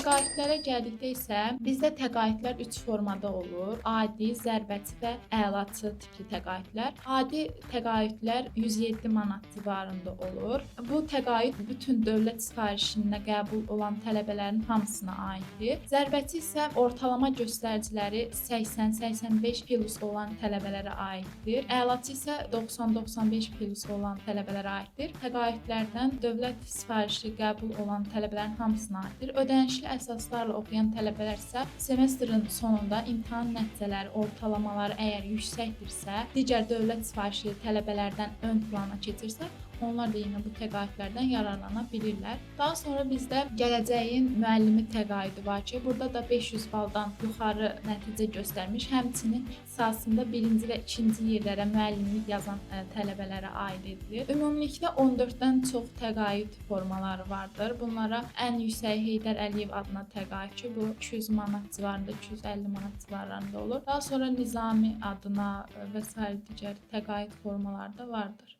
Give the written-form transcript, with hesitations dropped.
Təqaüdlərə gəldikdə isə bizdə təqaüdlər 3 formada olur: adi, zərbəti və əlaçı tipli təqaüdlər. Adi təqaüdlər 107 manat civarında olur. Bu təqaüd bütün dövlət sifarişinə qəbul olan tələbələrin hamısına aiddir. Zərbəti isə ortalama göstəriciləri 80-85 plus olan tələbələrə aiddir. Əlaçı isə 90-95 plus olan tələbələrə aiddir. Təqaüdlərdən dövlət sifarişi qəbul olan tələbələrin hamısına aiddir. Ödənişli əsaslarla oxuyan tələbələr isə semestrin sonunda imtahan nəticələri, ortalamaları əgər yüksəkdirsə, digər dövlət sifarişli tələbələrdən ön plana keçirsə, onlar da yenə bu təqaüdlərdən yararlana bilirlər. Daha sonra bizdə gələcəyin müəllimi təqaüdü var ki, burada da 500 baldan yuxarı nəticə göstərmiş, həmçinin ixtisasında 1-ci və 2-ci yerlərə müəllimlik yazan tələbələrə aid edilir. Ümumilikdə 14-dən çox təqaüd formaları vardır. Bunlara ən yüksək Heydər Əliyev adına təqaüd ki, bu 200 manat civarında, 250 manat civarlarında olur. Daha sonra Nizami adına və sair digər təqaüd formaları da vardır.